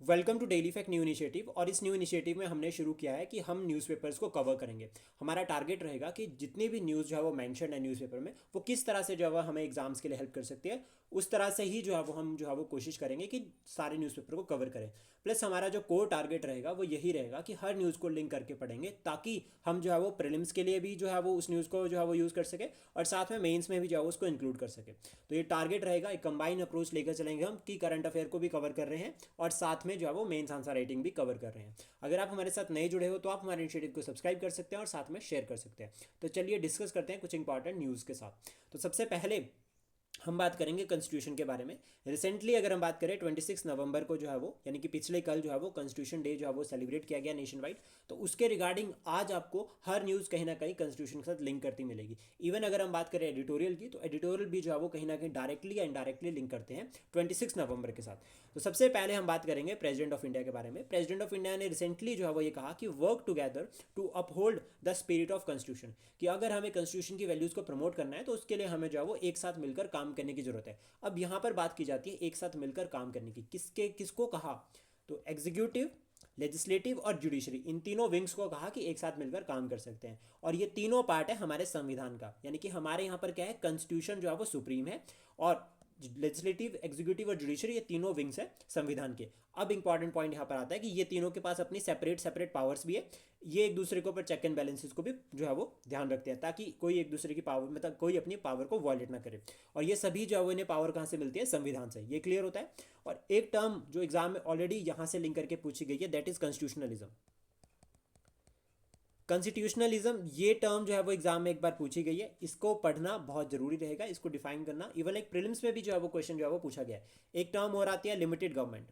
Welcome to daily fact new initiative. और इस new initiative में हमने शुरू किया है कि हम न्यूज़पेपर्स को कवर करेंगे। हमारा टारगेट रहेगा कि जितनी भी न्यूज़ जो है वो मेंशन है न्यूज़पेपर में, वो किस तरह से जो है हमें एग्जाम्स के लिए हेल्प कर सकती है, उस तरह से ही जो है वो हम जो है वो कोशिश करेंगे कि सारे न्यूज़पेपर को कवर करें। प्लस हमारा जो कोर टारगेट रहेगा वो यही रहेगा कि हर न्यूज़ को लिंक करके पढ़ेंगे, ताकि हम जो है वो प्रीलिम्स के लिए भी जो है वो उस न्यूज़ को जो है वो यूज़ कर सके, और साथ में मेंस में भी जो है वो उसको इंक्लूड कर सके। तो ये टारगेट रहेगा, एक कंबाइन अप्रोच लेकर चलेंगे हम कि करंट अफेयर को भी कवर कर रहे हैं और साथ में जो है वो मेंस आंसर राइटिंग भी कवर कर रहे हैं। अगर आप हमारे साथ नए जुड़े हो तो आप हमारे इनिशिएटिव को सब्सक्राइब कर सकते हैं और साथ में शेयर कर सकते हैं। तो चलिए डिस्कस करते हैं कुछ इंपॉर्टेंट न्यूज़ के साथ। तो सबसे पहले हम बात करेंगे कॉन्स्टिट्यूशन के बारे में। रिसेंटली अगर हम बात करें 26 नवंबर को जो है वो, यानी कि पिछले कल जो है वो कॉन्स्टिट्यूशन डे जो है वो सेलिब्रेट किया गया नेशन वाइड। तो उसके रिगार्डिंग आज आपको हर न्यूज़ कहीं ना कहीं कॉन्स्टिट्यूशन के साथ लिंक करती मिलेगी। इवन अगर हम बात करें एडिटोरियल की, तो एडिटोरियल भी जो है वो कहीं ना कहीं डायरेक्टली या इनडायरेक्टली लिंक करते हैं 26 नवंबर के साथ। तो सबसे पहले हम बात करेंगे प्रेसिडेंट ऑफ इंडिया के बारे में। प्रेसिडेंट ऑफ इंडिया ने रिसेंटली जो है वो ये कहा कि work together to uphold the spirit of constitution, कि अगर हमें कॉन्स्टिट्यूशन की वैल्यूज़ को प्रमोट करना है तो उसके लिए हमें जो है वो एक साथ मिलकर काम करने की जरूरत है। अब यहाँ पर बात की जाती है एक साथ मिलकर काम करने की, किसको कहा, तो एग्जीक्यूटिव, लेजिस्लेटिव और जुडिशरी, इन तीनों विंग्स को कहा कि एक साथ मिलकर काम कर सकते हैं। और ये तीनों पार्ट है हमारे संविधान का, यानी कि हमारे यहाँ पर क्या है, कॉन्स्टिट्यूशन जो है वो सुप्रीम है, और लेजिस्लेटिव, एग्जीक्यूटिव और जुडिशरी ये तीनों विंग्स है संविधान के। अब इंपॉर्टेंट पॉइंट यहाँ पर आता है कि ये तीनों के पास अपनी सेपरेट सेपरेट पावर्स भी है। ये एक दूसरे के ऊपर चेक एंड बैलेंसेस को भी जो है वो ध्यान रखते हैं, ताकि कोई एक दूसरे की पावर, मतलब कोई अपनी पावर को वॉयलेट ना करे। और ये सभी जो है वो इन्हें पावर कहाँ से मिलती है, संविधान से। ये क्लियर होता है। और एक टर्म जो एग्जाम में ऑलरेडी यहाँ से लिंक करके पूछी गई है, दैट इज कॉन्स्टिट्यूशनलिज्म। कॉन्स्टिट्यूशनलिज्म ये टर्म जो है वो एग्जाम में एक बार पूछी गई है, इसको पढ़ना बहुत जरूरी रहेगा, इसको डिफाइन करना। इवन एक प्रीलिम्स में भी जो है वो क्वेश्चन जो है वो पूछा गया है। एक टर्म और आती है लिमिटेड गवर्नमेंट।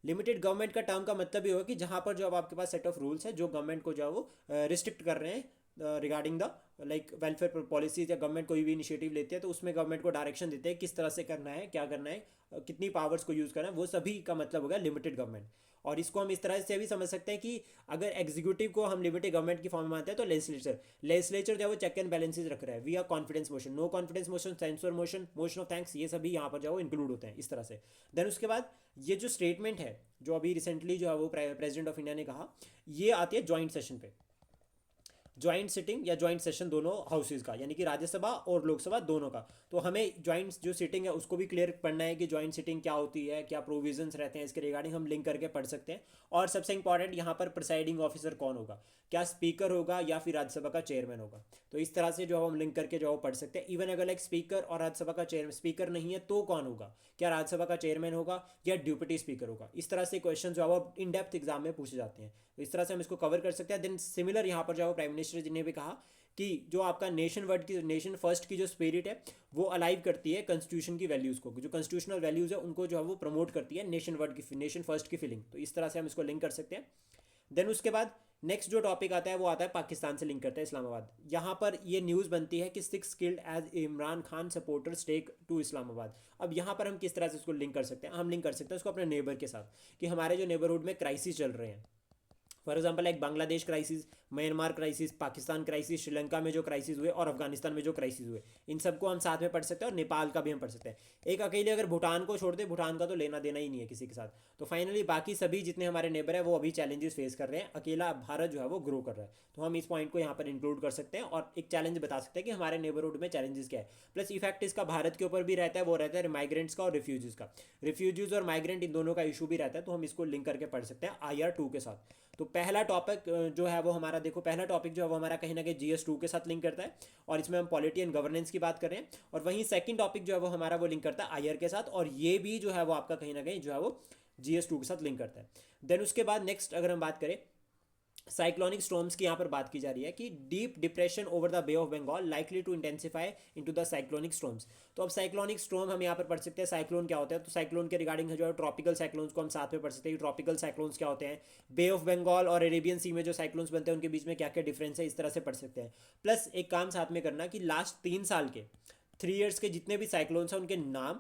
लिमिटेड गवर्नमेंट का टर्म का मतलब ये होगा कि जहाँ पर जो अब आपके पास सेट ऑफ रूल्स है जो गवर्नमेंट को जो है वो रिस्ट्रिक्ट कर रहे हैं regarding the like welfare policies, या गवर्नमेंट कोई भी इनिशिएटिव लेती है तो उसमें गवर्नमेंट को डायरेक्शन देते हैं किस तरह से करना है, क्या करना है, कितनी पावर्स को यूज़ करना है, वो सभी का मतलब होगा लिमिटेड गवर्नमेंट। और इसको हम इस तरह से भी समझ सकते हैं कि अगर एग्जीक्यूटिव को हम लिमिटेड गवर्नमेंट की फॉर्म में मानते हैं तो लेजिस्लेचर जो है वो चेक एंड बैलेंसेज रख रहा है। We are confidence motion, no confidence motion, censor motion, motion of thanks, ये सभी यहाँ पर जो है वो इंक्लूड होते हैं इस तरह से। देन उसके बाद ये जो स्टेटमेंट है जो अभी रिसेंटली जो है वो प्रेसिडेंट ऑफ इंडिया ने कहा, ये आती है ज्वाइंट सेशन पे। ज्वाइंट सिटिंग या ज्वाइंट सेशन दोनों हाउसेज का, यानी कि राज्यसभा और लोकसभा दोनों का। तो हमें ज्वाइंट जो सिटिंग है उसको भी क्लियर पढ़ना है कि ज्वाइंट सिटिंग क्या होती है, क्या प्रोविजंस रहते हैं, इसके रिगार्डिंग हम लिंक करके पढ़ सकते हैं। और सबसे इंपॉर्टेंट यहाँ पर प्रिसाइडिंग ऑफिसर कौन होगा, क्या स्पीकर होगा या फिर राज्यसभा का चेयरमैन होगा। तो इस तरह से जो हम लिंक करके जो पढ़ सकते हैं। इवन अगर लाइक स्पीकर और राज्यसभा का चेयरमैन, स्पीकर नहीं है तो कौन होगा, क्या राज्यसभा का चेयरमैन होगा या डिप्टी स्पीकर होगा। इस तरह से क्वेश्चन जो है वो इन डेप्थ एग्जाम में पूछे जाते हैं। तो इस तरह से हम इसको कवर कर सकते हैं। देन सिमिलर यहाँ पर जो प्राइम मिनिस्टर जी ने भी कहा कि जो आपका नेशन वर्ड की, नेशन फर्स्ट की जो स्पिरिट है वो अलाइव करती है कॉन्स्टिट्यूशन की वैल्यूज़ को, जो कॉन्स्टिट्यूशनल वैल्यूज़ है उनको जो है वो प्रमोट करती है नेशन वर्ड की, नेशन फर्स्ट की फीलिंग। तो इस तरह से हम इसको लिंक कर सकते हैं। देन उसके बाद नेक्स्ट जो टॉपिक आता है वो आता है पाकिस्तान से लिंक करता है इस्लामाबाद। यहाँ पर ये न्यूज़ बनती है कि 6 killed as Imran Khan supporters take to Islamabad. अब यहाँ पर हम किस तरह से इसको लिंक कर सकते हैं, हम लिंक कर सकते हैं उसको अपने नेबर के साथ, कि हमारे जो नेबरहुड में क्राइसिस चल रहे हैं, for example like Bangladesh crisis, Myanmar crisis, Pakistan crisis, Sri Lanka में जो क्राइसिस हुए और अफगानिस्तान में जो क्राइसिस हुए, इन सबको हम साथ में पढ़ सकते हैं। और नेपाल का भी हम पढ़ सकते हैं। एक अकेले अगर भूटान को छोड़ दे, भूटान का तो लेना देना ही नहीं है किसी के साथ। तो फाइनली बाकी सभी जितने हमारे नेबर है वो अभी चैलेंजेस फेस कर रहे हैं, अकेला भारत जो है वो ग्रो कर रहा है। तो हम इस पॉइंट को यहाँ पर इंक्लूड कर सकते हैं और एक चैलेंज बता सकते हैं कि हमारे नेबरहुड में चैलेंजेस क्या है। प्लस इफेक्ट इसका भारत के ऊपर भी रहता है, वो रहता है माइग्रेंट्स का और रिफ्यूजीज का। रिफ्यूजीज और माइग्रेंट इन दोनों का इशू भी रहता है, तो हम इसको लिंक करके पढ़ सकते हैं IR2 के साथ। तो पहला टॉपिक जो है वो हमारा, देखो पहला टॉपिक जो है वो हमारा कहीं ना कहीं GS2 के साथ लिंक करता है, और इसमें हम पॉलिटी एंड गवर्नेंस की बात कर रहे हैं। और वहीं सेकंड टॉपिक जो है वो हमारा वो लिंक करता है IR के साथ, और ये भी जो है वो आपका कहीं ना कहीं जो है वो GS2 के साथ लिंक करता है। देन उसके बाद नेक्स्ट अगर हम बात करें साइक्लोनिक स्टॉर्म्स की, यहाँ पर बात की जा रही है कि deep depression over the bay of Bengal likely to intensify into the cyclonic storms. तो अब साइक्लोनिक स्टॉर्म हम यहाँ पर पढ़ सकते हैं साइक्लोन क्या होता है। तो साइक्लोन के रिगार्डिंग जो है ट्रॉपिकल साइक्लोन्स को हम साथ में पढ़ सकते हैं। ट्रॉपिकल साइक्लोन्स क्या होते हैं, बे ऑफ बंगाल और अरेबियन सी में जो साइक्लोन्स बनते हैं उनके बीच में क्या क्या डिफरेंस है, इस तरह से पढ़ सकते हैं। प्लस एक काम साथ में करना कि लास्ट 3 साल के, 3 ईयर्स के जितने भी साइक्लोन्स हैं उनके नाम,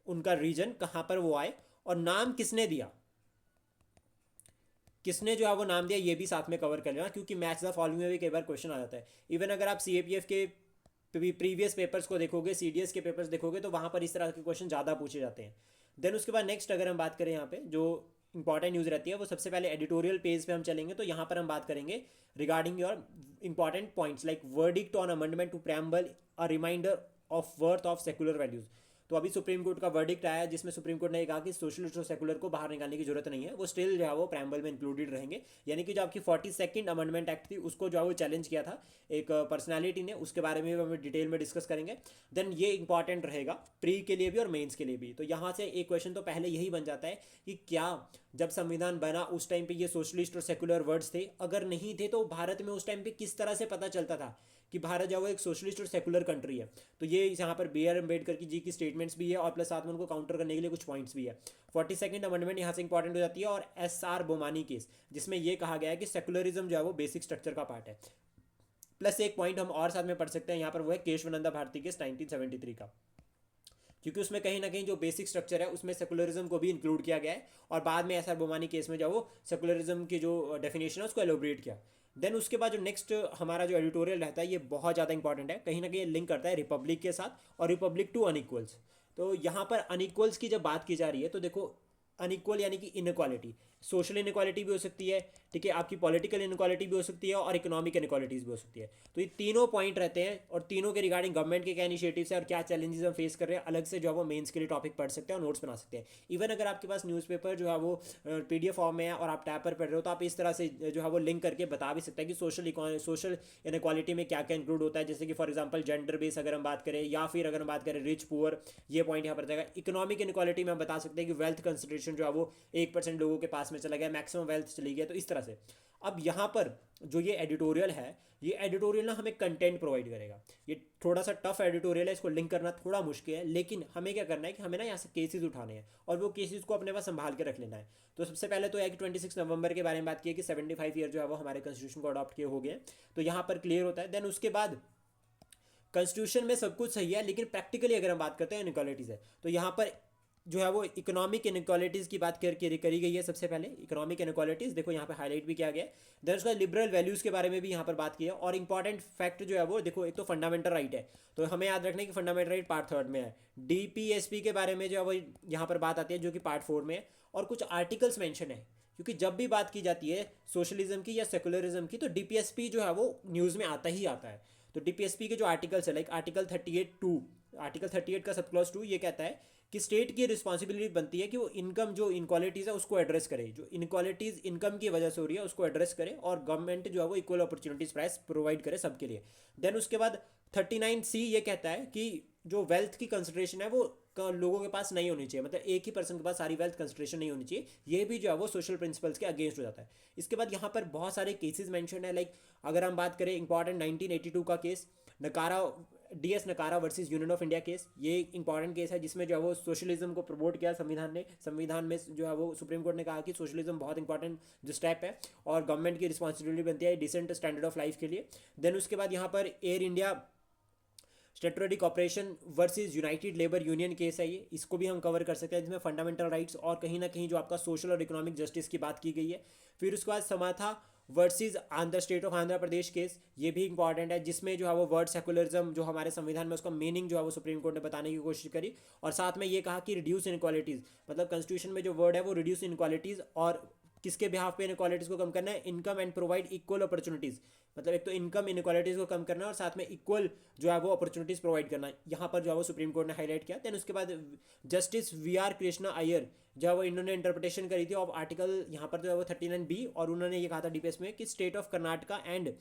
उनका रीजन कहाँ पर वो आए और नाम किसने दिया, किसने जो है वो नाम दिया, ये भी साथ में कवर कर लेना, क्योंकि मैच द फॉलोइंग में भी कई बार क्वेश्चन आ जाता है। इवन अगर आप CAPF के प्रीवियस पेपर्स को देखोगे, CDS के पेपर्स देखोगे, तो वहाँ पर इस तरह के क्वेश्चन ज़्यादा पूछे जाते हैं। देन उसके बाद नेक्स्ट अगर हम बात करें यहाँ पे जो इंपॉर्टेंट न्यूज़ रहती है वो सबसे पहले एडिटोरियल पेज पे हम चलेंगे, तो यहाँ पर हम बात करेंगे regarding your important points like verdict on amendment to preamble, a reminder of worth of secular values. तो अभी सुप्रीम कोर्ट का वर्डिक्ट आया जिसमें सुप्रीम कोर्ट ने कहा कि सोशलिस्ट और सेकुलर को बाहर निकालने की जरूरत नहीं है, वो स्टिल जो है वो प्रेम्बल में इंक्लूडेड रहेंगे। यानी कि जो आपकी 42nd अमेंडमेंट एक्ट थी उसको जो है वो चैलेंज किया था एक पर्सनैलिटी ने, उसके बारे में हम डिटेल में डिस्कस करेंगे। देन ये इंपॉर्टेंट रहेगा प्री के लिए भी और मेंस के लिए भी। तो यहाँ से एक क्वेश्चन तो पहले यही बन जाता है कि क्या जब संविधान बना उस टाइम पे ये सोशलिस्ट और सेकुलर वर्ड्स थे, अगर नहीं थे तो भारत में उस टाइम पे किस तरह से पता चलता था कि भारत जो है एक सोशलिस्ट और सेकुलर कंट्री है। तो ये यहाँ पर बी आर अम्बेडकर जी की स्टेटमेंट्स भी है और प्लस साथ में उनको काउंटर करने के लिए कुछ पॉइंट्स भी है। 42nd अमेंडमेंट यहाँ से इंपॉर्टेंट हो जाती है। और एस आर बोमानी केस जिसमें ये कहा गया है कि सेकुलरिज्म जो है वो बेसिक स्ट्रक्चर का पार्ट है। प्लस एक पॉइंट हम और साथ में पढ़ सकते हैं यहाँ पर, वो है केशवानंदा भारती केस 1973 का, क्योंकि उसमें कहीं ना कहीं जो बेसिक स्ट्रक्चर है उसमें सेकुलरिज्म को भी इंक्लूड किया गया है और बाद में एस आर बोमानी केस में जो वो सेकुलरिज्म की जो डेफिनेशन है उसको एलोबरेट किया। देन उसके बाद जो नेक्स्ट हमारा जो एडिटोरियल रहता है ये बहुत ज़्यादा इंपॉर्टेंट है, कहीं ना कहीं लिंक करता है रिपब्लिक के साथ और रिपब्लिक टू अनइक्वल्स। तो यहाँ पर अनइक्वल्स की जब बात की जा रही है तो देखो अनइक्वल यानी कि इनक्वालिटी, सोशल इनक्वालिटी भी हो सकती है, ठीक है, आपकी पॉलिटिकल इनक्वालिटी भी हो सकती है और इकोनॉमिक इनक्वालिटीज़ भी हो सकती है। तो ये तीनों पॉइंट रहते हैं और तीनों के रिगार्डिंग गवर्नमेंट के क्या इनिशिएटिव्स है और क्या चैलेंजेस हम फेस कर रहे हैं, अलग से जो है वो मेंस के लिए टॉपिक पढ़ सकते हैं और नोट्स बना सकते हैं। इवन अगर आपके पास न्यूज़पेपर जो है वो PDF फॉर्म में है और आप टैब पर पढ़ रहे हो तो आप इस तरह से जो है वो लिंक करके बता भी सकते हैं कि सोशल इनक्वालिटी में क्या क्या इंक्लूड होता है। जैसे कि फॉर एग्जाम्पल जेंडर बेस अगर हम बात करें या फिर अगर हम बात करें रिच पुअर, ये पॉइंट यहाँ पर जाएगा। इकोनॉमिक इनक्वालिटी में हम बता सकते हैं कि वेल्थ कंसंट्रेशन जो है वो 1% लोगों के पास में चला गया, मैक्सिमम वेल्थ चली गई, तो इस तरह से। अब यहाँ पर जो ये एडिटोरियल है, ये एडिटोरियल ना हमें कंटेंट प्रोवाइड करेगा। ये थोड़ा सा टफ एडिटोरियल है, इसको लिंक करना थोड़ा मुश्किल है, लेकिन हमें क्या करना है कि हमें ना यहाँ से केसेस उठाने हैं और वो केसेस को अपने पास संभाल के रख लेना है। तो सबसे पहले तो है कि 26 नवंबर के बारे में बात की है कि 75 ईयर जो है वो हमारे कॉन्स्टिट्यूशन को अडॉप्ट किए हो गए, तो यहाँ पर क्लियर होता है। देन उसके बाद कॉन्स्टिट्यूशन में सब कुछ सही है लेकिन प्रैक्टिकली अगर हम बात करते हैं इनक्वालिटीज़ है, तो यहाँ पर जो है वो इकोनॉमिक इनक्वालिटीज़ की बात करी गई है। सबसे पहले इकोनॉमिक इनक्वालिटीज़ देखो यहाँ पे हाईलाइट भी किया गया है। देन उसका लिबरल वैल्यूज़ के बारे में भी यहाँ पर बात की है। और इंपॉर्टेंट फैक्ट जो है वो देखो, एक तो फंडामेंटल राइट है, तो हमें याद रखना है कि फंडामेंटल राइट पार्ट 3 में है। DPSP के बारे में जो है वो यहाँ पर बात आती है जो कि पार्ट 4 में है। और कुछ आर्टिकल्स मैंशन है, क्योंकि जब भी बात की जाती है सोशलिज्म की या सेकुलरिज्म की तो DPSP जो है वो न्यूज़ में आता ही आता है। तो DPSP के जो आर्टिकल्स है लाइक आर्टिकल 38 का सब क्लॉज 2 ये कहता है कि स्टेट की रिस्पॉन्सिबिलिटी बनती है कि वो इनकम जो इनक्वालिटीज़ है उसको एड्रेस करे, जो इनक्वालिटीज़ इनकम की वजह से हो रही है उसको एड्रेस करे, और गवर्नमेंट जो है वो इक्वल अपॉर्चुनिटीज प्राइस प्रोवाइड करे सबके लिए। देन उसके बाद 39C ये कहता है कि जो वेल्थ की कंसंट्रेशन है वो लोगों के पास नहीं होनी चाहिए, मतलब एक ही पर्सन के पास सारी वेल्थ कंसंट्रेशन नहीं होनी चाहिए। ये भी जो है वो सोशल प्रिंसिपल्स के अगेंस्ट हो जाता है। इसके बाद यहाँ पर बहुत सारे केसेस मेंशन है, लाइक अगर हम बात करें इंपॉर्टेंट 1982 का केस नकारा DS नकारा versus union of India case, ये एक इंपॉर्टेंट केस है जिसमें जो है वो सोशलिज्म को प्रमोट किया संविधान में जो है वो सुप्रीम कोर्ट ने कहा कि सोशलिज्म बहुत इंपॉर्टेंट जो स्टेप है और गवर्नमेंट की रिस्पॉन्सिबिलिटी बनती है डिसेंट स्टैंडर्ड ऑफ लाइफ के लिए। देन उसके बाद यहाँ पर air India statutory corporation versus United labour union case है, ये इसको भी हम कवर कर सकते हैं, जिसमें फंडामेंटल राइट्स और कहीं ना कहीं जो आपका सोशल और इकोनॉमिक जस्टिस की बात की गई है। फिर उसके बाद Samatha versus Andhra state of Andhra Pradesh case, ये भी इंपॉर्टेंट है जिसमें जो है वो वर्ड सेकुलरिज्म जो हमारे संविधान में उसका मीनिंग जो है वो सुप्रीम कोर्ट ने बताने की कोशिश करी, और साथ में ये कहा कि रिड्यूस इनक्वालिटीज़, मतलब कॉन्स्टिट्यूशन में जो वर्ड है वो रिड्यूस इनक्वालिटीज़, और किसके बिहाफ पे इनक्वालिटीज़ को कम करना है, income and provide equal opportunities, मतलब एक तो इनकम इनक्वालिटीज़ को कम करना है और साथ में इक्वल जो है वो अपॉर्चुनिटीज़ प्रोवाइड करना है, यहाँ पर जो है वो सुप्रीम कोर्ट ने हाईलाइट किया। देन उसके बाद जस्टिस VR कृष्णा अय्यर जो है वो इन्होंने इंटरप्रिटेशन करी थी ऑफ आर्टिकल यहाँ पर जो है वो 39B, और उन्होंने ये कहा था DPS में कि state of Karnataka and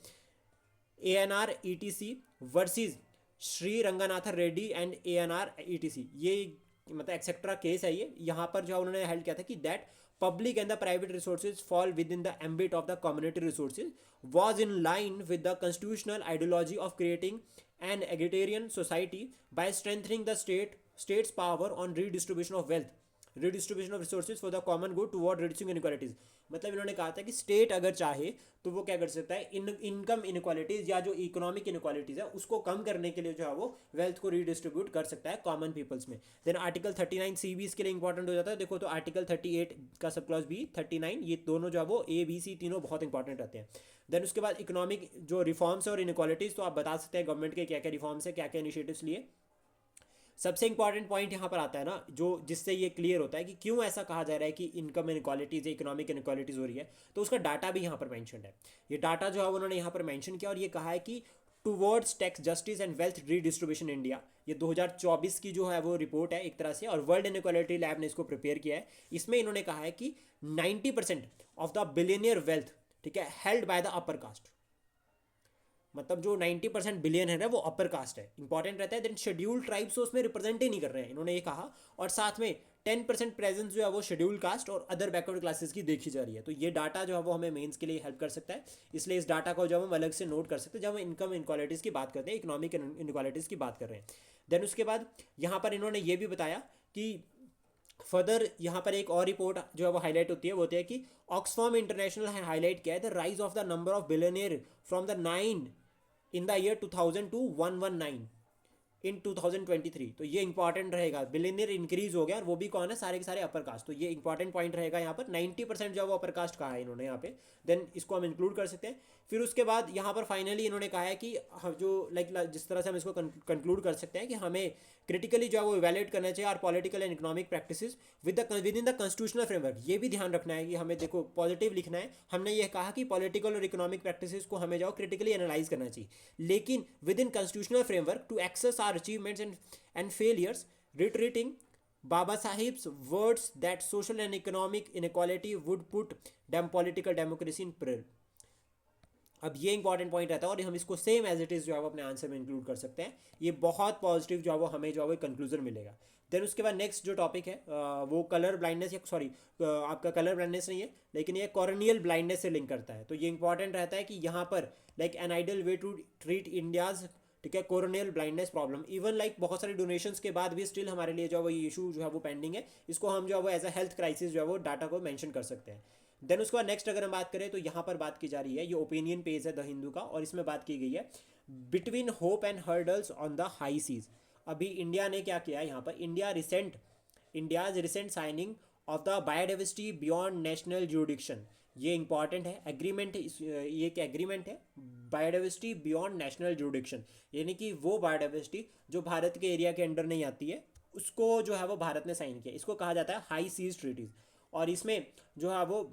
ANR ETC versus Shri Ranganathan Reddy and ANR ETC, ये मतलब एक्सेट्रा केस है ये। यहाँ पर जो है उन्होंने हेल्ड किया था कि that public and the private resources fall within the ambit of the community resources was in line with the constitutional ideology of creating an egalitarian society by strengthening the state's power on redistribution of resources for the common good toward reducing inequalities। मतलब इन्होंने कहा था कि state अगर चाहे तो वो क्या कर सकता है, इनकम इनक्वालिटीज़ या जो इकोनॉमिक इनक्वालिटीज़ है उसको कम करने के लिए जो है वो वेल्थ को रीडिस्ट्रीब्यूट कर सकता है कॉमन पीपल्स में। देन आर्टिकल 39C भी इसके लिए इंपॉर्टेंट हो जाता है। देखो तो आर्टिकल 38 का सब क्लॉज B, 39, ये दोनों जो है वो ABC तीनों बहुत इंपॉर्टेंट रहते हैं। देन उसके बाद इकोनॉमिक जो रिफॉर्म्स और इनक्वालिटीज़, तो आप बता सकते हैं गवर्नमेंट के क्या क्या रिफॉर्म्स है, क्या क्या इनिशिएटिव्स लिए। सबसे इंपॉर्टेंट पॉइंट यहाँ पर आता है ना, जो जिससे ये क्लियर होता है कि क्यों ऐसा कहा जा रहा है कि इनकम इनक्वालिटीज, इकोनॉमिक इनक्वालिटीज हो रही है, तो उसका डाटा भी यहाँ पर मेंशन है। ये डाटा जो है उन्होंने यहाँ पर मेंशन किया और ये कहा है कि towards tax justice and wealth redistribution India, ये 2024 की जो है वो रिपोर्ट है एक तरह से, और वर्ल्ड इनक्वालिटी लैब ने इसको प्रिपेयर किया है। इसमें इन्होंने कहा है कि 90% ऑफ द बिलियनियर वेल्थ, ठीक है, held by the upper caste, मतलब जो 90% बिलियन है वो अपर कास्ट है, इंपॉर्टेंट रहता है। देन शेड्यूल्ड ट्राइब्स उसमें रिप्रेजेंट ही नहीं कर रहे हैं, इन्होंने ये कहा। और साथ में 10% प्रेजेंस जो है वो शेड्यूल्ड कास्ट और अदर बैकवर्ड क्लासेस की देखी जा रही है। तो ये डाटा जो है वो हमें मेंस के लिए हेल्प कर सकता है, इसलिए इस डाटा को जब हम अलग से नोट कर सकते हैं जब हम इनकम इनक्वालिटीज़ की बात करते हैं, इकोनॉमिक इनक्वालिटीज़ की बात कर रहे हैं। देन उसके बाद यहाँ पर इन्होंने ये भी बताया कि फर्दर यहाँ पर एक और रिपोर्ट जो है वो हाईलाइट होती है, वो होती है कि ऑक्सफॉर्म इंटरनेशनल हाईलाइट किया है the rise of the number of billionaire from the 9 in the year 2000 to 119 in 2023। तो ये इंपॉर्टेंट रहेगा, बिलियनियर इंक्रीज हो गया, और वो भी कौन है, सारे के सारे अपर कास्ट। तो ये इंपॉर्टेंट पॉइंट रहेगा यहाँ पर, 90% जो है वो अपर कास्ट कहा है इन्होंने यहाँ पे। देन इसको हम इंक्लूड कर सकते हैं। फिर उसके बाद यहाँ पर फाइनली इन्होंने कहा है कि जो लाइक जिस तरह से हम इसको कंक्लूड कर सकते हैं कि हमें क्रिटिकली जो है वो इवैल्यूएट करना चाहिए और political and economic practices with in the constitutional framework. ये भी ध्यान रखना है कि हमें देखो पॉजिटिव लिखना है। हमने ये कहा कि पॉलिटिकल और इकोनॉमिक प्रैक्टिसेस को हमें जाओ क्रिटिकली एनालाइज करना चाहिए, लेकिन within constitutional framework to assess our achievements and failures, retreating Baba Sahib's words that social and economic inequality would put political democracy in peril। अब ये इंपॉर्टेंट पॉइंट रहता है और हम इसको सेम एज इट इज़ जो है वो अपने आंसर में इंक्लूड कर सकते हैं। ये बहुत पॉजिटिव जो है वो हमें जो है वो कंक्लूजन मिलेगा। देन उसके बाद नेक्स्ट जो टॉपिक है वो कलर ब्लाइंडनेस, या सॉरी आपका कलर ब्लाइंडनेस नहीं है, लेकिन ये कॉर्नियल ब्लाइंडनेस से लिंक करता है। तो ये इंपॉर्टेंट रहता है कि यहाँ पर like an ideal way to treat India's, ठीक है, corneal blindness problem. Even like बहुत सारे डोनेशंस के बाद भी स्टिल हमारे लिए जो है वो इशू जो है वो पेंडिंग है। इसको हम जो है वो एज अ हेल्थ क्राइसिस जो है वो डाटा को मेंशन कर सकते हैं। देन उसके बाद नेक्स्ट अगर हम बात करें तो यहाँ पर बात की जा रही है, ये ओपिनियन पेज है द हिंदू का, और इसमें बात की गई है between hope and hurdles on the high seas. अभी इंडिया ने क्या किया यहाँ पर, India's recent signing of the biodiversity beyond national jurisdiction. ये इंपॉर्टेंट है, एग्रीमेंट है, ये एक एग्रीमेंट है बायोडाइवर्सिटी बियॉन्ड नेशनल जुरिडिक्शन, यानी कि वो बायोडाइवर्सिटी जो भारत के एरिया के अंडर नहीं आती है उसको जो है वो भारत ने साइन किया। इसको कहा जाता है हाई सीज ट्रीटीज। और इसमें जो है वो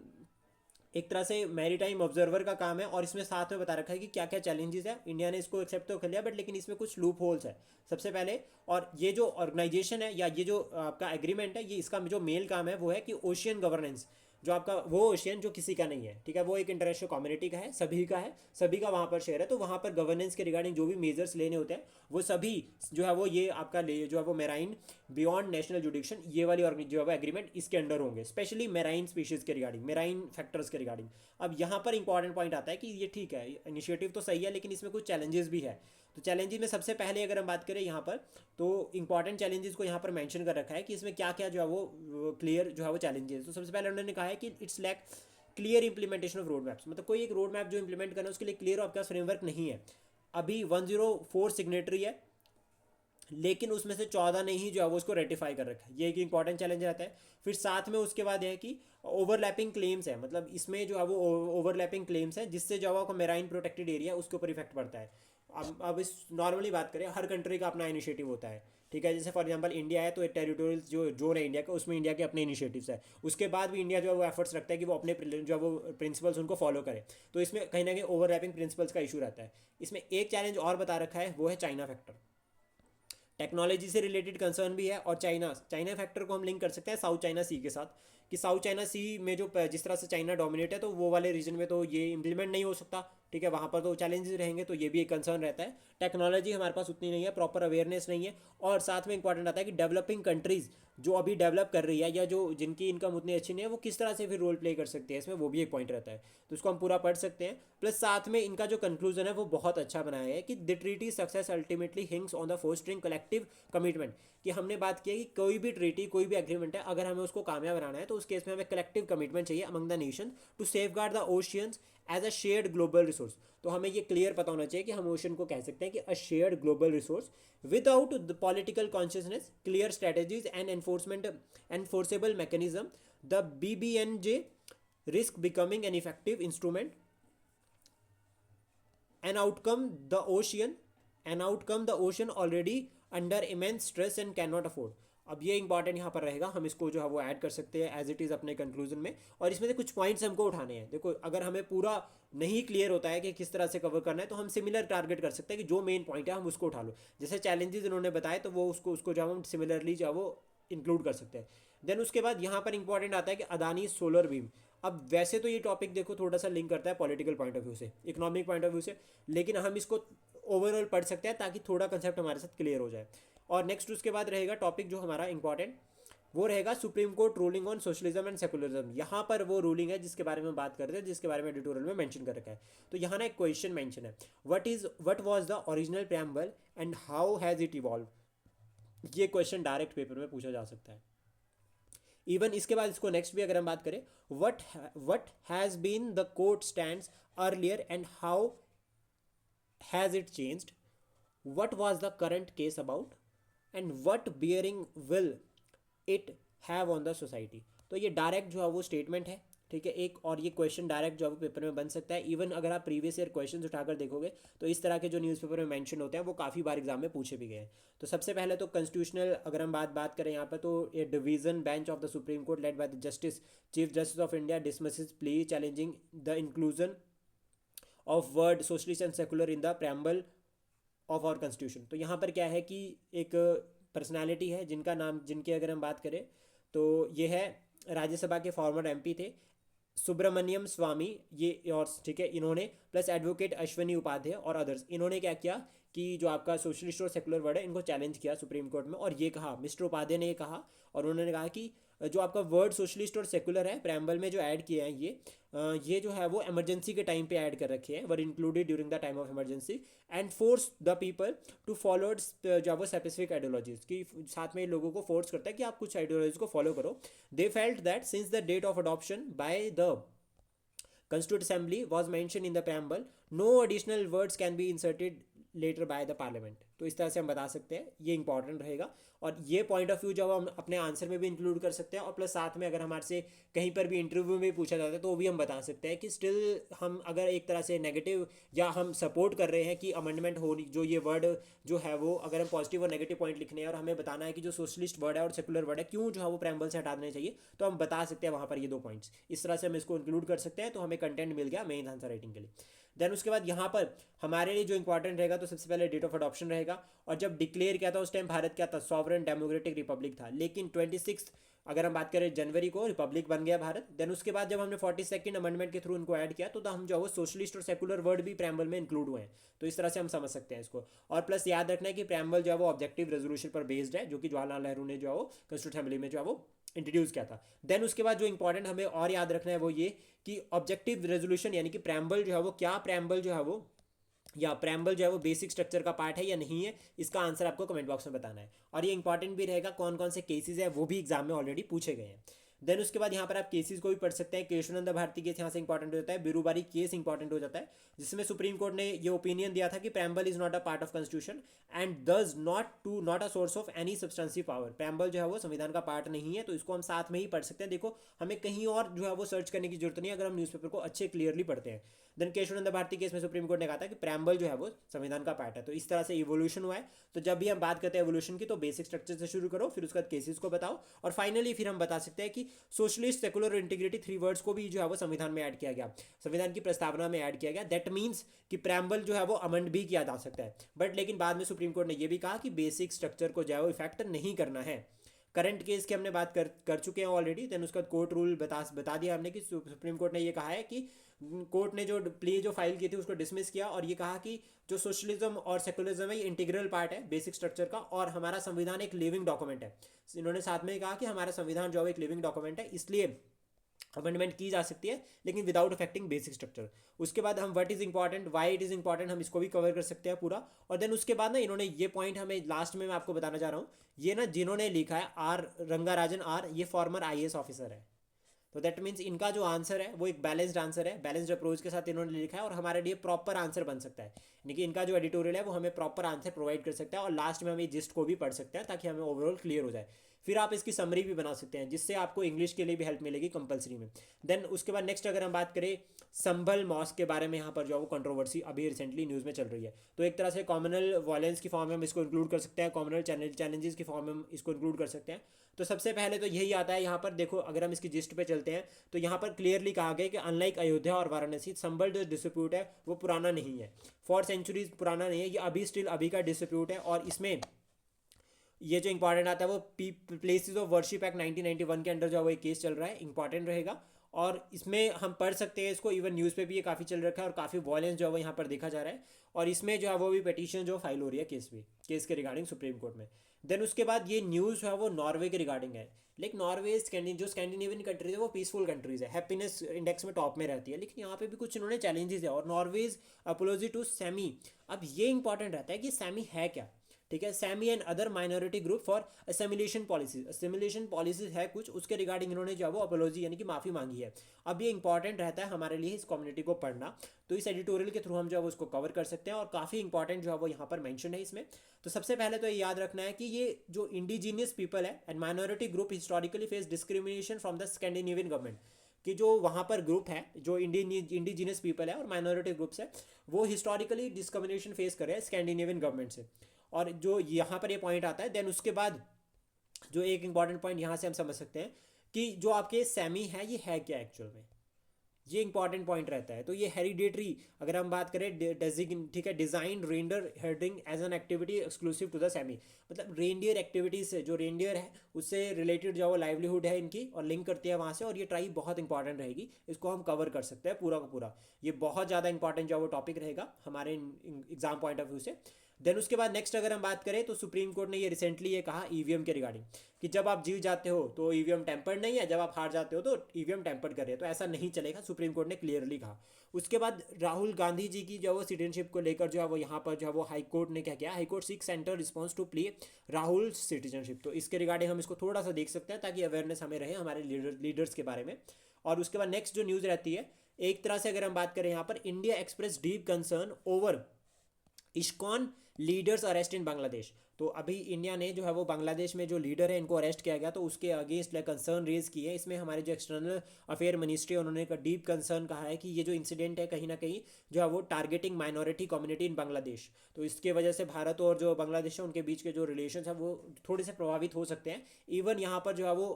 एक तरह से मैरीटाइम ऑब्जर्वर का काम है, और इसमें साथ में बता रखा है कि क्या क्या चैलेंजेस है। इंडिया ने इसको एक्सेप्ट तो कर लिया, बट लेकिन इसमें कुछ लूप होल्स है सबसे पहले। और ये जो ऑर्गेनाइजेशन है या ये जो आपका एग्रीमेंट है, ये इसका जो मेल काम है वो है कि ओशियन गवर्नेंस, जो आपका वो ओशियन जो किसी का नहीं है, ठीक है, वो एक इंटरनेशनल कम्युनिटी का है, सभी का है, सभी का वहाँ पर शेयर है। तो वहाँ पर गवर्नेंस के रिगार्डिंग जो भी मेजर्स लेने होते हैं वो सभी जो है वो ये आपका जो है वो मेराइन बियॉन्ड नेशनल जुडिक्शन, ये वाली जो है वो एग्रीमेंट इसके अंडर होंगे, स्पेशली मेराइन स्पीशीज के रिगार्डिंग, मेराइन फैक्टर्स के रिगार्डिंग। अब यहाँ पर इंपॉर्टेंट पॉइंट आता है कि ये ठीक है, इनिशिएटिव तो सही है, लेकिन इसमें कुछ चैलेंजेस भी है। तो चैलेंजेस में सबसे पहले अगर हम बात करें यहाँ पर, तो इंपॉर्टेंट चैलेंजेस को यहाँ पर मेंशन कर रखा है कि इसमें क्या क्या जो है वो क्लियर जो है वो चैलेंजेस। तो सबसे पहले उन्होंने कहा है कि it's lack clear implementation of road maps, मतलब कोई एक रोड मैप जो इंप्लीमेंट करना है उसके लिए क्लियर आपके पास फ्रेमवर्क नहीं है। अभी 104 सिग्नेटरी है, लेकिन उसमें से 14 ने ही जो है वो उसको रेटिफाई कर रखा है, ये एक इंपॉर्टेंट चैलेंज रहता है। फिर साथ में उसके बाद है कि ओवरलैपिंग क्लेम्स है, मतलब इसमें जो है वो ओवरलैपिंग क्लेम्स है जिससे जो है वो मेराइन प्रोटेक्टेड एरिया उसके ऊपर इफेक्ट पड़ता है। अब इस नॉर्मली बात करें, हर कंट्री का अपना इनिशिएटिव होता है, ठीक है। जैसे फॉर एग्जांपल इंडिया है तो टेरिटोरियल जो जोन है इंडिया का, उसमें इंडिया के अपने इनिशिएटिव्स है। उसके बाद भी इंडिया जो है वो एफर्ट्स रखता है कि वो अपने जो है वो प्रिंसिपल्स उनको फॉलो करे। तो इसमें कहीं ना कहीं ओवरलैपिंग प्रिंसिपल्स का इशू रहता है। इसमें एक चैलेंज और बता रखा है, वो है चाइना फैक्टर। टेक्नोलॉजी से रिलेटेड कंसर्न भी है, और चाइना फैक्टर को हम लिंक कर सकते हैं साउथ चाइना सी के साथ, कि साउथ चाइना सी में जो जिस तरह से चाइना डोमिनेट है, तो वो वाले रीजन में तो ये इंप्लीमेंट नहीं हो सकता, ठीक है, वहाँ पर तो चैलेंजेस रहेंगे। तो ये भी एक कंसर्न रहता है। टेक्नोलॉजी हमारे पास उतनी नहीं है, प्रॉपर अवेयरनेस नहीं है, और साथ में इंपॉर्टेंट आता है कि डेवलपिंग कंट्रीज़ जो अभी डेवलप कर रही है या जो जिनकी इनकम उतनी अच्छी नहीं है, वो किस तरह से फिर रोल प्ले कर सकते हैं इसमें, वो भी एक पॉइंट रहता है। तो उसको हम पूरा पढ़ सकते हैं। प्लस साथ में इनका जो कंक्लूजन है वो बहुत अच्छा बनाया है कि the treaty success ultimately हिंग्स on the fostering collective commitment, कि हमने बात की है कि कोई भी ट्रीटी, कोई भी एग्रीमेंट है, अगर हमें उसको कामयाब बनाना है तो उस केस में हमें कलेक्टिव कमिटमेंट चाहिए among the nation to safeguard the oceans as a shared global resource. तो हमें ये क्लियर पता होना चाहिए कि हम ओशन को कह सकते हैं कि अ shared global resource without the political consciousness, clear strategies and enforceable mechanism, the BBNJ risk becoming an effective instrument, an outcome the ocean already under immense stress and can not afford. अब ये important यहाँ पर रहेगा, हम इसको जो है वो ऐड कर सकते हैं एज इट इज़ अपने कंक्लूजन में, और इसमें से कुछ पॉइंट्स हमको उठाने हैं। देखो अगर हमें पूरा नहीं क्लियर होता है कि किस तरह से कवर करना है, तो हम सिमिलर टारगेट कर सकते हैं कि जो मेन पॉइंट है हम उसको उठा लो, जैसे चैलेंजेस इन्होंने बताए तो वो उसको उसको जो हम सिमिलरली जो है वो इंक्लूड कर सकते हैं। देन उसके बाद यहाँ पर इंपॉर्टेंट आता है कि अदानी सोलर बीम। अब वैसे तो ये टॉपिक देखो थोड़ा सा लिंक करता है पॉलिटिकल पॉइंट ऑफ व्यू से, इकोनॉमिक पॉइंट ऑफ व्यू से, लेकिन हम इसको ओवरऑल पढ़ सकते हैं ताकि थोड़ा कंसेप्ट हमारे साथ क्लियर हो जाए। और नेक्स्ट उसके बाद रहेगा टॉपिक जो हमारा इंपॉर्टेंट, वो रहेगा supreme court ruling on socialism and secularism. यहाँ पर वो रूलिंग है जिसके बारे में बात कर रहे हैं, जिसके बारे में एडिटोरियल में मेंशन कर रखा है। तो यहाँ ना एक क्वेश्चन मेंशन है, what was the original preamble and how has it evolve. ये क्वेश्चन डायरेक्ट पेपर में पूछा जा सकता है। इवन इसके बाद इसको नेक्स्ट भी अगर हम बात करें, what has been the court stands earlier and how has it changed, what was the current case about, and what bearing will it have on the society. तो ये डायरेक्ट जो है वो स्टेटमेंट है, ठीक है एक, और ये क्वेश्चन डायरेक्ट जो है वो पेपर में बन सकता है। इवन अगर आप प्रीवियस ईयर क्वेश्चन उठाकर देखोगे तो इस तरह के जो न्यूज़पेपर में मेंशन होते हैं वो काफ़ी बार एग्जाम में पूछे भी गए हैं। तो सबसे पहले तो कॉन्स्टिट्यूशनल अगर हम बात करें यहाँ पर, तो ये division bench of the supreme court led by the justice chief justice of India dismisses plea challenging the inclusion of word socialist and secular in the preamble of our constitution. तो यहाँ पर क्या है कि एक पर्सनालिटी है जिनका नाम, जिनकी अगर हम बात करें तो ये है राज्यसभा के फॉर्मर एमपी थे सुब्रमण्यम स्वामी, ये और ठीक है इन्होंने, प्लस एडवोकेट अश्वनी उपाध्याय और अदर्स, इन्होंने क्या किया कि जो आपका सोशलिस्ट और सेकुलर वर्ड है इनको चैलेंज किया सुप्रीम कोर्ट में। और ये कहा, मिस्टर उपाध्याय ने ये कहा, और उन्होंने कहा कि जो आपका वर्ड सोशलिस्ट और सेकुलर है प्रेम्बल में जो ऐड किया है ये जो है वो इमरजेंसी के टाइम पे ऐड कर रखे हैं, were included during the time of emergency, and force the people to follow जो वो स्पेसिफिक आइडियोलॉजीज की, साथ में लोगों को फोर्स करता है कि आप कुछ आइडियोलॉजीज को फॉलो करो। They felt that since the date of adoption by the Constituent Assembly was mentioned in the preamble, no additional words can be inserted later by the parliament। तो इस तरह से हम बता सकते हैं, ये इंपॉर्टेंट रहेगा। और ये पॉइंट ऑफ व्यू जब हम अपने आंसर में भी इंक्लूड कर सकते हैं, और प्लस साथ में अगर हमारे से कहीं पर भी इंटरव्यू में पूछा जाता है तो वो भी हम बता सकते हैं कि स्टिल हम अगर एक तरह से नेगेटिव या हम सपोर्ट कर रहे हैं कि अमेंडमेंट हो, जो ये वर्ड जो है वो अगर हम पॉजिटिव और नेगेटिव पॉइंट लिखने हैं और हमें बताना है कि जो सोशलिस्ट वर्ड है और सेकुलर वर्ड है क्यों जो है वो प्रेम्बल से हटा देने चाहिए, तो हम बता सकते हैं वहाँ पर ये 2 पॉइंट्स। इस तरह से हम इसको इंक्लूड कर सकते हैं, तो हमें कंटेंट मिल गया मेन आंसर राइटिंग के लिए। देन उसके बाद यहाँ पर हमारे लिए जो इंपॉर्टेंट रहेगा, तो सबसे पहले डेट ऑफ अडॉप्शन रहेगा, और जब डिक्लेयर किया था उस टाइम भारत क्या था, सॉवरेन डेमोक्रेटिक रिपब्लिक था, लेकिन 26 अगर हम बात करें जनवरी को रिपब्लिक बन गया भारत। देन उसके बाद जब हमने 42nd अमेंडमेंट के थ्रू इनको ऐड किया, तो हम जो है सोशलिस्ट और सेकुलर वर्ड भी प्रेम्बल में इंक्लूड हुए हैं। तो इस तरह से हम समझ सकते हैं इसको। और प्लस याद रखना है कि प्रेम्बल जो है वो ऑब्जेक्टिव रेजोल्यूशन पर बेस्ड है, जो कि जवाहरलाल नेहरू ने जो है वो कॉन्स्टिट्यूशन असेंबली में जो है वो इंट्रोड्यूस किया था। देन उसके बाद जो इंपॉर्टेंट हमें और याद रखना है वो ये कि ऑब्जेक्टिव रेजोल्यूशन यानी कि प्रेम्बल जो है वो क्या, प्रेम्बल जो है वो या प्रेम्बल जो है वो बेसिक स्ट्रक्चर का पार्ट है या नहीं है, इसका आंसर आपको कमेंट बॉक्स में बताना है। और ये इंपॉर्टेंट भी रहेगा, कौन कौन से केसेस है वो भी एग्जाम में ऑलरेडी पूछे गए हैं। देन उसके बाद यहाँ पर आप केसेस को भी पढ़ सकते हैं। केशवानंद भारती केस यहाँ से इंपॉर्टेंट हो जाता है, बिरूबारी केस इंपॉर्टेंट हो जाता है, जिसमें सुप्रीम कोर्ट ने ये ओपिनियन दिया था कि preamble is not a part of constitution and does not a source of any substantive power. Preamble जो है वो संविधान का पार्ट नहीं है, तो इसको हम साथ में ही पढ़ सकते हैं। देखो हमें कहीं और जो है वो सर्च करने की जरूरत नहीं है अगर हम न्यूज़पेपर को अच्छे क्लियरली पढ़ते हैं। देन केशवानंद भारती केस में सुप्रीम कोर्ट ने कहा था कि प्रेम्बल जो है वो संविधान का पार्ट है। तो इस तरह से इवोल्यूशन हुआ है। तो जब भी हम बात करते हैं एवोल्यूशन की, तो बेसिक स्ट्रक्चर से शुरू करो, फिर उसके बाद केसेस को बताओ, और फाइनली फिर हम बता सकते हैं कि सोशलिस्ट, सेकुलर और इंटीग्रिटी 3 वर्ड्स को भी जो है वो संविधान में ऐड किया गया, संविधान की प्रस्तावना में ऐड किया गया। दैट मीन्स कि प्रेम्बल जो है वो अमेंड भी किया जा सकता है, बट लेकिन बाद में सुप्रीम कोर्ट ने यह भी कहा कि बेसिक स्ट्रक्चर को जो है वो इफेक्ट नहीं करना है। करंट केस की हमने बात कर चुके हैं ऑलरेडी। देन उसका कोर्ट रूल बता दिया हमने कि सुप्रीम कोर्ट ने ये कहा है कि कोर्ट ने जो प्ले जो फाइल की थी उसको डिसमिस किया, और ये कहा कि जो सोशलिज्म और सेकुलरिज्म है ये इंटीग्रल पार्ट है बेसिक स्ट्रक्चर का, और हमारा संविधान एक लिविंग डॉक्यूमेंट है। इन्होंने साथ में कहा कि हमारा संविधान जो है एक लिविंग डॉक्यूमेंट है, इसलिए अमेंडमेंट की जा सकती है लेकिन विदाउट अफेक्टिंग बेसिक स्ट्रक्चर। उसके बाद हम what is important, why it is important, हम इसको भी कवर कर सकते हैं पूरा। और देन उसके बाद ना इन्होंने ये पॉइंट हमें लास्ट में मैं आपको बताना चाह रहा हूँ, ये ना जिन्होंने लिखा है आर रंगाराजन आर, ये फॉर्मर IAS ऑफिसर है। तो दैट मीन्स इनका जो आंसर है वो एक बैलेंस्ड आंसर है, बैलेंस्ड अप्रोच के साथ इन्होंने लिखा है, और हमारे लिए प्रॉपर आंसर बन सकता है। यानी कि इनका जो एडिटोरियल है वो हमें प्रॉपर आंसर प्रोवाइड कर सकता है, और लास्ट में हम ये जिस्ट को भी पढ़ सकते हैं ताकि हमें ओवरऑल क्लियर हो जाए। फिर आप इसकी समरी भी बना सकते हैं, जिससे आपको इंग्लिश के लिए भी हेल्प मिलेगी कंपलसरी में। देन उसके बाद नेक्स्ट अगर हम बात करें संभल मॉस्क के बारे में, यहाँ पर जो है वो कंट्रोवर्सी अभी रिसेंटली न्यूज़ में चल रही है। तो एक तरह से कॉमनल वायलेंस की फॉर्म में हम इसको इंक्लूड कर सकते हैं, कॉमनल चैलेंजेस की फॉर्म में हम इसको इंक्लूड कर सकते हैं। तो सबसे पहले तो यही आता है यहाँ पर, देखो अगर हम इसकी जिस्ट पे चलते हैं तो यहाँ पर क्लियरली कहा गया कि अनलाइक अयोध्या और वाराणसी, संभल जो डिस्प्यूट है वो पुराना नहीं है, 4 सेंचुरीज पुराना नहीं है, ये अभी स्टिल अभी का डिस्प्यूट है। और इसमें ये जो इंपॉर्टेंट आता है वो प्लेसेस ऑफ वर्शिप एक्ट 1991 के अंडर जो है वो एक केस चल रहा है, इंपॉर्टेंट रहेगा। और इसमें हम पढ़ सकते हैं इसको, इवन न्यूज़ पे भी ये काफ़ी चल रखा है और काफ़ी वॉयलेंस जो है वो यहाँ पर देखा जा रहा है। और इसमें जो है वो भी पिटीशन जो फाइल हो रही है केस के रिगार्डिंग सुप्रीम कोर्ट में। देन उसके बाद ये न्यूज़ जो है वो नॉर्वे के रिगार्डिंग है। लाइक नॉर्वे जो स्कैंडिनेवियन कंट्रीज है वो पीसफुल कंट्रीज है, हैप्पीनेस इंडेक्स में टॉप में रहती है, लेकिन यहाँ पे भी कुछ इन्होंने चैलेंजेस है। और नॉर्वेज अपोलॉजी टू सैमी, अब ये इंपॉर्टेंट रहता है कि सैमी है क्या, ठीक है। Sami and other minority group for assimilation policies है कुछ, उसके रिगार्डिंग इन्होंने जो है वो अपोलॉजी यानी कि माफ़ी मांगी है। अब ये इंपॉर्टेंट रहता है हमारे लिए इस कम्युनिटी को पढ़ना, तो इस एडिटोरियल के थ्रू हम जो है वो उसको कवर कर सकते हैं और काफ़ी इंपॉर्टेंट जो है वो यहाँ पर मेंशन है इसमें। तो सबसे पहले तो ये याद रखना है कि ये जो इंडिजीनियस पीपल है and minority group historically face discrimination from the Scandinavian government, कि जो वहाँ पर ग्रुप है जो इंडिजीनियस पीपल है और माइनॉरिटी ग्रुप्स है वो हिस्टोरिकली डिस्क्रिमिनेशन फेस कर रहे हैं स्कैंडिनेवियन गवर्नमेंट से। और जो यहाँ पर ये पॉइंट आता है, देन उसके बाद जो एक इंपॉर्टेंट पॉइंट यहाँ से हम समझ सकते हैं कि जो आपके सैमी है ये है क्या एक्चुअल में, ये इंपॉर्टेंट पॉइंट रहता है। तो ये हेरिडेटरी अगर हम बात करें ठीक है, design reindeer herding as an activity exclusive to the Sami, मतलब रेंडियर एक्टिविटीज से जो रेंडियर है उससे रिलेटेड जो वो लाइवलीहुड है इनकी और लिंक करती है वहाँ से, और ये ट्राइब बहुत इंपॉर्टेंट रहेगी, इसको हम कवर कर सकते हैं पूरा का पूरा। ये बहुत ज़्यादा इंपॉर्टेंट जो वो टॉपिक रहेगा हमारे एग्जाम पॉइंट ऑफ व्यू से। देन उसके बाद नेक्स्ट अगर हम बात करें तो सुप्रीम कोर्ट ने ये रिसेंटली ये कहा ईवीएम के रिगार्डिंग कि जब आप जीत जाते हो तो ईवीएम टेम्पर्ड नहीं है, जब आप हार जाते हो तो ईवीएम टेम्पर्ड कर रहे हैं, तो ऐसा नहीं चलेगा, सुप्रीम कोर्ट ने क्लियरली कहा। उसके बाद राहुल गांधी जी की जो वो सिटीजनशिप को लेकर जो है वो यहाँ पर जो है वो हाई कोर्ट ने क्या किया, high court seek centre response to plea Rahul citizenship, तो इसके रिगार्डिंग हम इसको थोड़ा सा देख सकते हैं ताकि अवेयरनेस हमें रहे हमारे लीडर्स के बारे में। और उसके बाद नेक्स्ट जो न्यूज़ रहती है, एक तरह से अगर हम बात करें यहाँ पर, India Express deep concern over ISKCON leaders arrest in Bangladesh. तो अभी इंडिया ने जो है वो बांग्लादेश में जो लीडर है इनको अरेस्ट किया गया, तो उसके अगेंस्ट कंसर्न रेज किए। इसमें हमारे जो एक्सटर्नल अफेयर मिनिस्ट्री उन्होंने डीप कंसर्न कहा है कि ये जो इंसिडेंट है कहीं ना कहीं जो है वो targeting minority community in Bangladesh, तो इसके वजह से भारत और जो बांग्लादेश है उनके बीच के जो रिलेशन है वो थोड़े से प्रभावित हो सकते हैं। इवन यहाँ पर जो है वो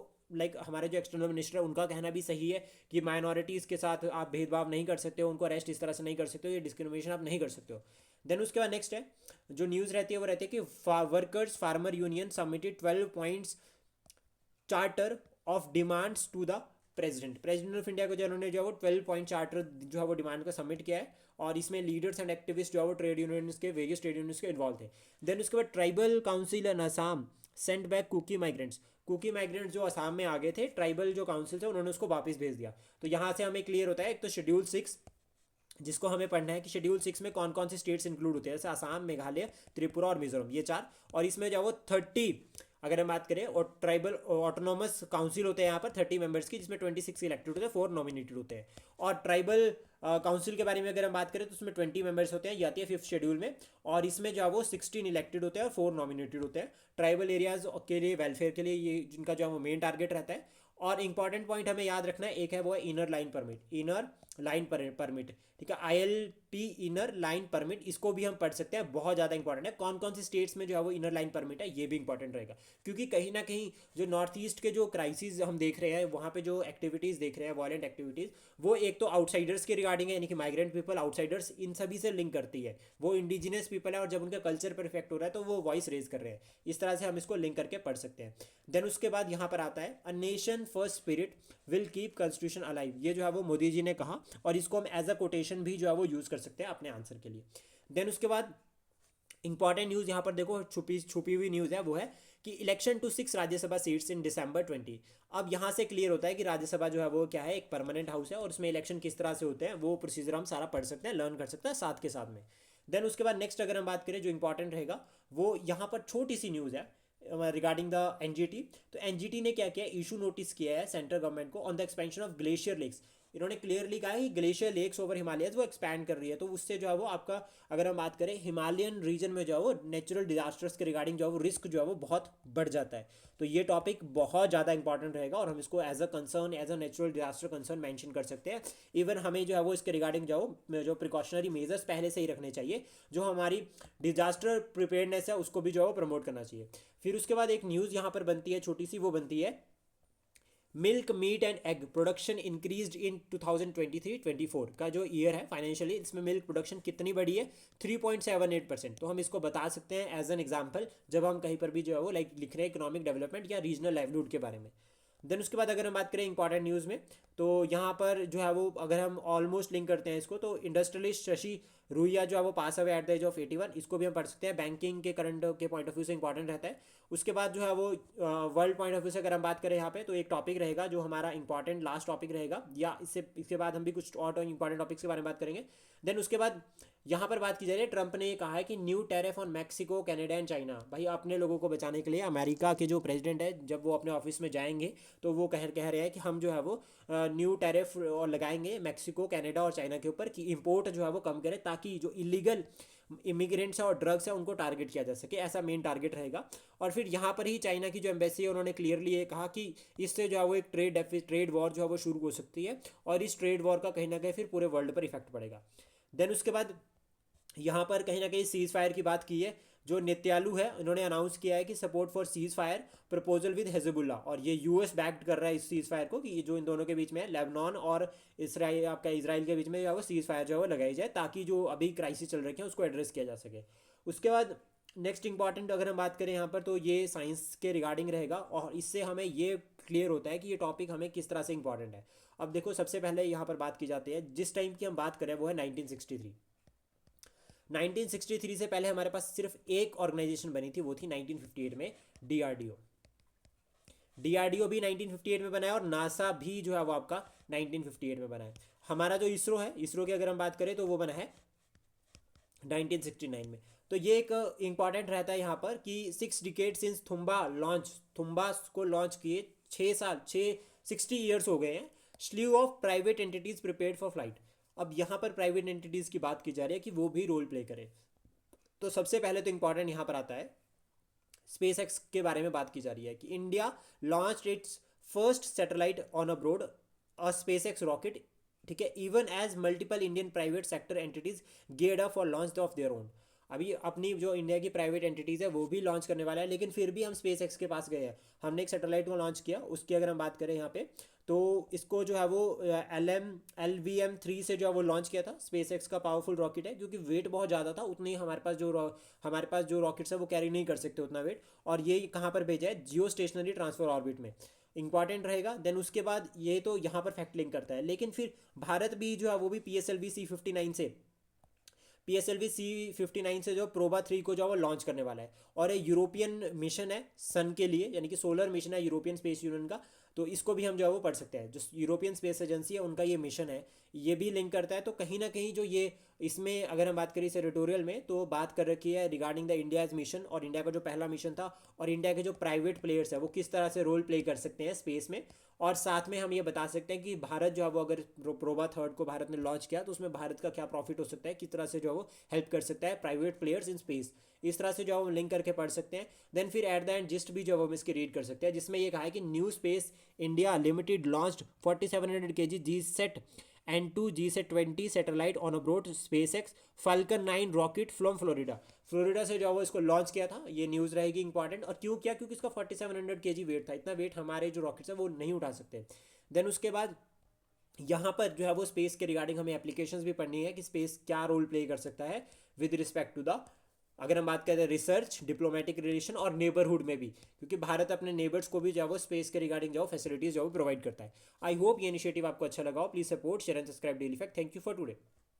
हमारे जो एक्सटर्नल मिनिस्टर है उनका कहना भी सही है कि माइनॉरिटीज़ के साथ आप भेदभाव नहीं कर सकते हो, उनको अरेस्ट इस तरह से नहीं कर सकते हो, ये डिस्क्रिमिनेशन आप नहीं कर सकते हो। देन उसके बाद नेक्स्ट है जो न्यूज़ रहती है वो रहती है कि workers farmer union submitted 12 points charter of demands to the president of India को जो उन्होंने जो है वो 12 पॉइंट चार्टर जो है वो डिमांड को सबमिट किया है, और इसमें लीडर्स एंड एक्टिविस्ट जो है वो ट्रेड यूनियंस के वेरियस ट्रेड यूनियंस के इन्वॉल्व थे। देन उसके बाद tribal council in Assam sent back Kuki migrants जो असम में आ गए थे, ट्राइबल जो काउंसिल थे उन्होंने उसको वापस भेज दिया। तो यहाँ से हमें क्लियर होता है एक तो शेड्यूल 6 जिसको हमें पढ़ना है कि शेड्यूल 6 में कौन कौन से स्टेट्स इंक्लूड होते हैं, जैसे असम, मेघालय, त्रिपुरा और मिजोरम, ये 4। और इसमें जो वो 30 अगर हम बात करें और ट्राइबल ऑटोनोमस काउंसिल होते हैं यहाँ पर 30 मेंबर्स की, जिसमें 26 इलेक्टेड होते हैं, 4 नॉमिनेटेड होते हैं। और ट्राइबल काउंसिल के बारे में अगर हम बात करें तो उसमें 20 मेंबर्स होते हैं, ये आती है 5th शेड्यूल में, और इसमें जो है वो 16 इलेक्टेड होते हैं और 4 नॉमिनेटेड होते हैं। ट्राइबल एरियाज के लिए वेलफेयर के लिए ये जिनका जो है वो मेन टारगेट रहता है। और इंपॉर्टेंट पॉइंट हमें याद रखना है, एक है वो है इनर लाइन परमिट, ठीक है, ILP इनर लाइन परमिट, इसको भी हम पढ़ सकते हैं, बहुत ज़्यादा इंपॉर्टेंट है। कौन कौन सी स्टेट्स में जो है वो इनर लाइन परमिट है ये भी इंपॉर्टेंट रहेगा, क्योंकि कहीं ना कहीं जो नॉर्थ ईस्ट के जो क्राइसिस हम देख रहे हैं वहाँ पे जो एक्टिविटीज़ देख रहे हैं वायलेंट एक्टिविटीज़, वो एक तो आउटसाइडर्स के रिगार्डिंग है, यानी कि माइग्रेंट पीपल, आउटसाइडर्स, इन सभी से लिंक करती है। वो इंडिजिनियस पीपल है और जब उनका कल्चर पर इफेक्ट हो रहा है तो वो वॉइस रेज कर रहे हैं, इस तरह से हम इसको लिंक करके पढ़ सकते हैं। देन उसके बाद यहाँ पर आता है a nation first spirit will keep constitution alive, ये जो है वो मोदी जी ने कहा, और इसको हम एज अ कोटेशन भी जो है वो यूज़ कर सकते हैं अपने आंसर के लिए। देन उसके बाद इंपॉर्टेंट न्यूज़ यहाँ पर देखो, छुपी हुई न्यूज़ है, वो है कि election to 6 Rajya Sabha seats in December 20। अब यहाँ से क्लियर होता है कि राज्यसभा जो है वो क्या है, एक परमानेंट हाउस है, और इसमें इलेक्शन किस तरह से होते हैं वो प्रोसीजर हम सारा पढ़ सकते हैं, लर्न कर सकते हैं साथ के साथ में। देन उसके बाद नेक्स्ट अगर हम बात करें जो इंपॉर्टेंट रहेगा, वो यहाँ पर छोटी सी न्यूज़ है रिगार्डिंग द NGT। तो NGT ने क्या किया, इशू नोटिस किया है सेंट्रल गवर्नमेंट को on the expansion of glacier lakes. इन्होंने क्लियरली कहा है कि ग्लेशियर लेक्स ओवर हिमालयस वो एक्सपैंड कर रही है, तो उससे जो है वो आपका, अगर हम बात करें हिमालयन रीजन में जो है वो नेचुरल डिजास्टर्स के रिगार्डिंग जो है वो रिस्क जो है वो बहुत बढ़ जाता है। तो ये टॉपिक बहुत ज़्यादा इंपॉर्टेंट रहेगा और हम इसको as a concern, as a natural disaster concern mention कर सकते हैं। इवन हमें जो है वो इसके रिगार्डिंग जो प्रिकॉशनरी मेजर्स पहले से ही रखने चाहिए, जो हमारी डिजास्टर प्रिपेयर्डनेस है उसको भी जो है वो प्रमोट करना चाहिए। फिर उसके बाद एक न्यूज़ यहाँ पर बनती है छोटी सी, वो बनती है milk meet and egg production increased इन 2023-24 का जो ईयर है फाइनेंशियली, इसमें मिल्क प्रोडक्शन कितनी बढ़ी है, 3.78%। तो हम इसको बता सकते हैं एज एन एग्जांपल जब हम कहीं पर भी जो है वो लाइक लिख रहे हैं इकोनॉमिक डेवलपमेंट या रीजनल लाइवलीहुड के बारे में। देन उसके बाद अगर हम बात करें इंपॉर्टेंट न्यूज़ में, तो यहाँ पर जो है वो अगर हम ऑलमोस्ट लिंक करते हैं इसको, तो इंडस्ट्रियलिस्ट शशि रुइया जो है वो pass away at the age of 81, इसको भी हम पढ़ सकते हैं, बैंकिंग के करंट के पॉइंट ऑफ व्यू से इंपॉर्टेंट रहता है। उसके बाद जो है वो वर्ल्ड पॉइंट ऑफ व्यू से अगर हम बात करें यहाँ पे, तो एक टॉपिक रहेगा जो हमारा इंपॉर्टेंट लास्ट टॉपिक रहेगा, या इसके बाद हम भी कुछ और इंपॉर्टेंट टॉपिक्स के बारे में बात करेंगे। देन उसके बाद यहाँ पर बात की जा रही है, ट्रंप ने ये कहा है कि new tariff on Mexico, Canada and China. भाई अपने लोगों को बचाने के लिए अमेरिका के जो प्रेसिडेंट है जब वो अपने ऑफिस में जाएंगे तो वो कह रहे हैं कि हम जो है वो न्यू टैरिफ और लगाएंगे मैक्सिको, कनाडा और चाइना के ऊपर, कि इंपोर्ट जो है वो कम करें ताकि जो इलीगल इमिग्रेंट्स है और ड्रग्स है उनको टारगेट किया जा सके, ऐसा मेन टारगेट रहेगा। और फिर यहाँ पर ही चाइना की जो एम्बेसी है उन्होंने क्लियरली ये कहा कि इससे जो है वो एक ट्रेड वॉर जो है वो शुरू हो सकती है, और इस ट्रेड वॉर का कहीं ना कहीं फिर पूरे वर्ल्ड पर इफेक्ट पड़ेगा। देन उसके बाद यहाँ पर कहीं ना कहीं सीज फायर की बात की है, जो नेत्यालू है उन्होंने अनाउंस किया है कि support for cease fire proposal with Hezbollah, और ये यूएस बैक्ड कर रहा है इस सीज फायर को, कि ये जो इन दोनों के बीच में है, लेबनान और इसराइल, आपका इसराइल के बीच में जो है वो सीज फायर जो है वो लगाई जाए ताकि जो अभी क्राइसिस चल रखे हैं उसको एड्रेस किया जा सके। उसके बाद नेक्स्ट इंपॉर्टेंट अगर हम बात करें यहाँ पर, तो ये साइंस के रिगार्डिंग रहेगा, और इससे हमें ये क्लियर होता है कि ये टॉपिक हमें किस तरह से इंपॉर्टेंट है। अब देखो सबसे पहले यहाँ पर बात की जाती है, जिस टाइम की हम बात करें वो है 1963। 1963 से पहले हमारे पास सिर्फ एक ऑर्गेनाइजेशन बनी थी, वो थी 1958 में डीआरडीओ। डीआरडीओ भी 1958 में बना है, और नासा भी जो है वो आपका 1958 में बना है। हमारा जो इसरो है, इसरो की अगर हम बात करें तो वो बना है 1969 में। तो ये एक इंपॉर्टेंट रहता है यहाँ पर कि 6 डिकेड सिंस थुम्बा को लॉन्च किए 60 ईयर्स हो गए हैं। Sleeve of private entities prepared for flight. अब यहाँ पर प्राइवेट एंटिटीज़ की बात की जा रही है कि वो भी रोल प्ले करें। तो सबसे पहले तो इंपॉर्टेंट यहाँ पर आता है स्पेस एक्स के बारे में बात की जा रही है कि India launch its first satellite on aboard a SpaceX rocket, ठीक है, even as multiple Indian private sector entities geared up for launch of their own. अभी अपनी जो इंडिया की प्राइवेट एंटिटीज़ है वो भी लॉन्च करने वाला है, लेकिन फिर भी हम स्पेस एक्स के पास गए हैं, हमने एक सैटेलाइट को लॉन्च किया। उसकी अगर हम बात करें यहाँ पे, तो इसको जो है वो LVM-3 से जो है वो लॉन्च किया था। स्पेस एक्स का पावरफुल रॉकेट है, क्योंकि वेट बहुत ज़्यादा था, उतनी हमारे पास जो रॉकेट्स है वो कैरी नहीं कर सकते उतना वेट, और ये कहाँ पर भेजा है, जियो स्टेशनरी ट्रांसफर ऑर्बिट में, इंपॉर्टेंट रहेगा। देन उसके बाद ये तो यहाँ पर फैक्ट लिंक करता है, लेकिन फिर भारत भी जो है वो भी PSLV-C59 से जो प्रोबा 3 को जो है वो लॉन्च करने वाला है, और ये यूरोपियन मिशन है सन के लिए, यानी कि सोलर मिशन है यूरोपियन स्पेस यूनियन का। तो इसको भी हम जो है वो पढ़ सकते हैं, जो यूरोपियन स्पेस एजेंसी है उनका ये मिशन है, ये भी लिंक करता है। तो कहीं ना कहीं जो ये इसमें अगर हम बात करें इस एडिटोरियल में, तो बात कर रखी है रिगार्डिंग द इंडियाज मिशन, और इंडिया का जो पहला मिशन था, और इंडिया के जो प्राइवेट प्लेयर्स है वो किस तरह से रोल प्ले कर सकते हैं स्पेस में। और साथ में हम ये बता सकते हैं कि भारत जो है वो अगर प्रोबा 3 को भारत ने लॉन्च किया तो उसमें भारत का क्या प्रॉफिट हो सकता है, किस तरह से जो है वो हेल्प कर सकता है प्राइवेट प्लेयर्स इन स्पेस। इस तरह से जो है वो लिंक करके पढ़ सकते हैं। देन फिर एट द एंड जिस्ट भी जो है वो हम इसकी रीड कर सकते हैं, जिसमें ये कहा है कि new space India limited launched 4700 kg G-SET N2 G-SET-20 satellite on abroad space x falcon 9 rocket from Florida से जो है वो इसको लॉन्च किया था। ये न्यूज़ रहेगी इंपॉर्टेंट, और क्यों किया, क्योंकि इसका 4700 kg वेट था, इतना वेट हमारे जो रॉकेट्स है वो नहीं उठा सकते। देन उसके बाद यहाँ पर जो है वो स्पेस के रिगार्डिंग हमें एप्लीकेशंस भी पढ़नी है कि स्पेस क्या रोल प्ले कर सकता है विद रिस्पेक्ट टू द, अगर हम बात करें रिसर्च, डिप्लोमेटिक रिलेशन और नेबरहुड में भी, क्योंकि भारत अपने नेबर्स को भी जो है वो स्पेस के रिगार्डिंग जो फैसिलिटीज जो प्रोवाइड करता है। आई होप ये इनिशिएटिव आपको अच्छा लगा हो। Please support, share and subscribe daily fact. Thank you for today.